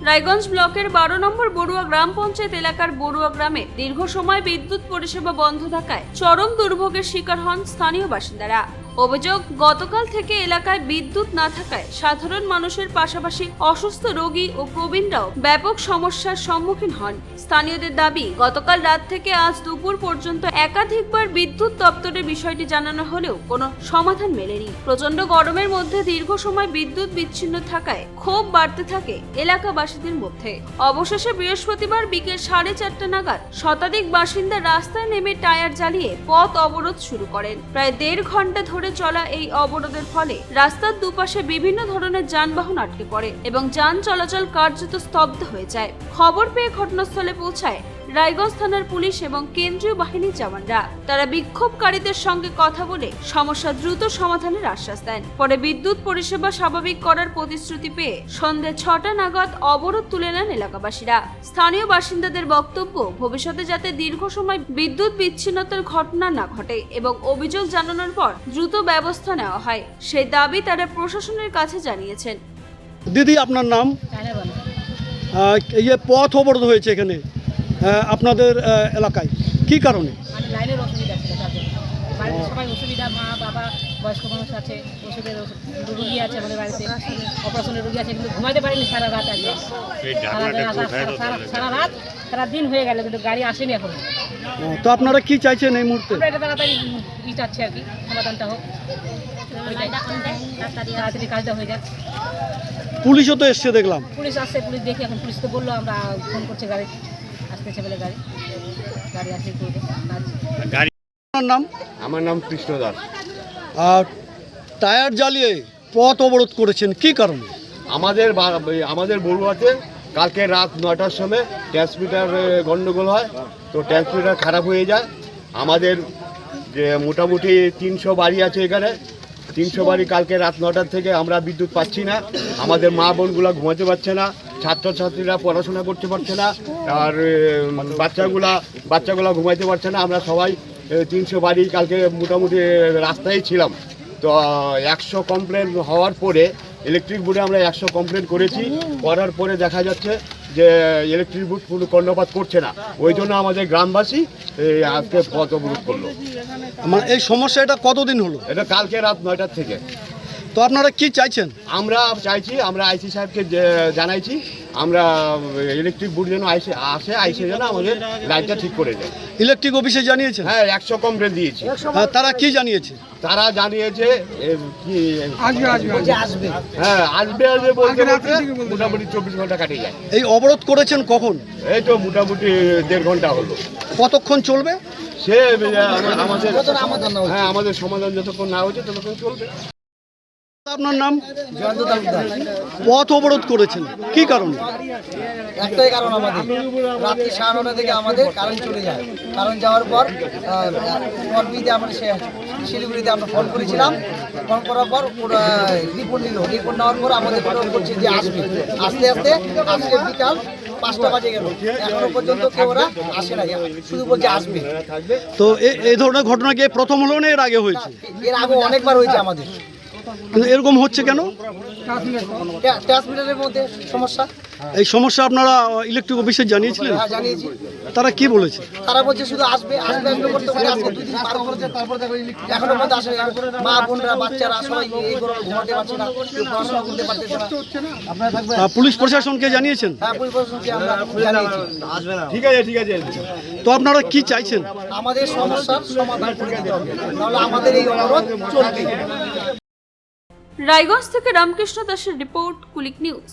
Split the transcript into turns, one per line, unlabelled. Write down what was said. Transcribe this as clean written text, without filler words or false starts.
রায়গঞ্জ ব্লকের 12 নম্বর বড়ুয়া গ্রাম পঞ্চায়েত এলাকার বড়ুয়া গ্রামে দীর্ঘ সময় বিদ্যুৎ পরিষেবা বন্ধ থাকায় চরম দুর্ভোগের শিকার হন স্থানীয় বাসিন্দারা। অভিযোগ, গতকাল থেকে এলাকায় বিদ্যুৎ না থাকায় সাধারণ মানুষের পাশাপাশি অসুস্থ রোগী ও প্রবীণরাও ব্যাপক সমস্যার সম্মুখীন হন। স্থানীয়দের দাবি, গতকাল রাত থেকে আজ দুপুর পর্যন্ত একাধিকবার বিদ্যুৎ দপ্তরের বিষয়টি জানানো হলেও কোনো সমাধান মেলেনি। প্রচন্ড গরমের মধ্যে দীর্ঘ সময় বিদ্যুৎ বিচ্ছিন্ন থাকায় ক্ষোভ বাড়তে থাকে এলাকাবাসীদের মধ্যে। অবশেষে বৃহস্পতিবার বিকেল 4:30 নাগাদ শতাধিক বাসিন্দা রাস্তায় নেমে টায়ার জ্বালিয়ে পথ অবরোধ শুরু করেন। প্রায় 1.5 ঘন্টা ধরে চলা এই অবরোধের ফলে রাস্তার দুপাশে বিভিন্ন ধরনের যানবাহন আটকে পড়ে এবং যান চলাচল কার্যত স্তব্ধ হয়ে যায়। খবর পেয়ে ঘটনাস্থলে পৌঁছায় রায়গঞ্জ থানার পুলিশ এবং কেন্দ্রীয় বাহিনীর জওয়ানরা। তারা বিক্ষোভকারীদের সঙ্গে কথা বলে সমস্যা দ্রুত সমাধানের আশ্বাস দেন। পরে বিদ্যুৎ পরিষেবা স্বাভাবিক করার প্রতিশ্রুতি পেয়ে সন্ধ্যে 6টা নাগাদ অবরোধ তুলে নেন এলাকাবাসীরা। স্থানীয় বাসিন্দাদের বক্তব্য, ভবিষ্যতে যাতে দীর্ঘ সময় বিদ্যুৎ বিচ্ছিন্নতার ঘটনা না ঘটে এবং অভিযোগ জানানোর পর দ্রুত ব্যবস্থা নেওয়া হয়, সেই দাবি তারা প্রশাসনের কাছে জানিয়েছেন।
দিদি, আপনার নাম? এই যে পথ অবরোধ হয়েছে এখানে আপনাদের এলাকায়, কি কারণে?
লাইনের অসুবিধা ছিল, তার জন্য বাড়িতে সবাই অসুবিধা, মা বাবা বয়স্ক মানুষ আছে, ওষুধের রুগী আছে, আমাদের বাড়িতে অপারেশনের রুগী আছে, কিন্তু ঘুমাইতে পারিনি সারা রাত। আজকে সারা দিন হয়ে গেল, কিন্তু গাড়ি আসেনি এখন।
তো আপনারা কি চাইছেন এই মুহূর্তে?
এটা তাড়াতাড়ি চাচ্ছে আর কি, সমাধানটা হোক, তাড়াতাড়ি কাজটা হয়ে যাক।
পুলিশও তো এসছে দেখলাম।
পুলিশ আসছে, পুলিশ দেখি এখন, পুলিশ তো বললো আমরা ফোন করছে, গাড়ি আসতেছে বলে, গাড়ি আসে করবে কাজ।
আপনার নাম?
আমার নাম কৃষ্ণ দাস।
টায়ার জ্বালিয়ে পথ অবরোধ করেছেন, কি কারণে?
আমাদের বড়ুয়াতে কালকে রাত 9টার সময় ট্রান্সমিটার গন্ডগোল হয়, তো ট্রান্সমিটার খারাপ হয়ে যায়। আমাদের যে মোটামুটি 300 বাড়ি আছে এখানে, 300 বাড়ি কালকে রাত 9টার থেকে আমরা বিদ্যুৎ পাচ্ছি না। আমাদের মা বোনগুলা ঘুমাতে পারছে না, ছাত্রছাত্রীরা পড়াশোনা করতে পারছে না, আর বাচ্চাগুলা ঘুমাইতে পারছে না। আমরা সবাই 300 বাড়ি কালকে মোটামুটি রাস্তায় ছিলাম। তো 100 কমপ্লেন হওয়ার পরে ইলেকট্রিক বোর্ডে আমরা 100 কমপ্লেন করার পরে দেখা যাচ্ছে যে ইলেকট্রিক বোর্ড কোনো কর্ণপাত করছে না। ওই জন্য আমাদের গ্রামবাসী আজকে পথ অবরোধ করলো।
মানে এই সমস্যা এটা কতদিন হলো? এটা
কালকে রাত 9টার থেকে।
তো আপনারা কি চাইছেন?
আমরা চাইছি, আমরা আইসি সাহেবকে জানাইছি, আমরা ইলেকট্রিক বোর্ড যেন আইসে যেন আমাদের লাইনটা ঠিক করে দেয়।
ইলেকট্রিক অফিসে জানিয়েছেন?
হ্যাঁ, 100 কমপ্লেন দিয়েছি।
তারা কি জানিয়েছে?
তারা জানিয়েছে কি
আসবে,
হ্যাঁ আসবে বলতে মোটামুটি 24 ঘন্টা কাটে যায়।
এই অবরোধ করেছেন কখন?
এই তো মোটামুটি 1.5 ঘন্টা হলো।
কতক্ষণ চলবে?
সে আমাদের সমাধান যতক্ষণ না হচ্ছে ততক্ষণ চলবে।
আপনার নাম? পথ অবরোধ করেছেন, কি কারণে?
একটাই কারণ, আমাদের রাত্রি 9:30 থেকে আমাদের কারেন্ট চলে যায়। কারেন্ট যাওয়ার পর আমরা শিলিগুড়িতে আমরা ফোন করেছিলাম। ফোন করার পর রিপোর্ট নেওয়ার পর আমাদের ফোন করছে যে আসবে। আস্তে আজকে বিকাল 5টা বাজে গেল, এখনো পর্যন্ত কেউ ওরা আসে না, শুধু বলছে আসবে।
তো এই ধরনের ঘটনা কি প্রথম হলো না এর আগে হয়েছে?
এর আগে অনেকবার হয়েছে আমাদের।
কিন্তু এরকম হচ্ছে কেন?
ট্রান্সমিটারের মধ্যে সমস্যা।
এই সমস্যা আপনারা ইলেকট্রিক অফিসে জানিয়েছিলেন?
হ্যাঁ, জানিয়েছি।
তারা কি বলেছে?
তারা বলছে শুধু আসবে করতে পারে, আজকে 2 দিন পার করেছে, এখনো পর্যন্ত আসে। মা বোনরা বাচ্চারা সবাই এই গরমে ঘুমাতে পারছে না, পড়াশোনা করতে পারতেছে না।
পুলিশ প্রশাসনকে জানিয়েছেন?
হ্যাঁ, পুলিশ প্রশাসনকে আমরা জানিয়েছি।
ঠিক আছে।
তো আপনারা কি চাইছেন?
আমাদের সমস্যার সমাধান করে দিতে হবে, নাহলে আমাদের এই অবরোধ চলবে।
রায়গঞ্জ থেকে রামকৃষ্ণ দাসের রিপোর্ট, কুলিক নিউজ।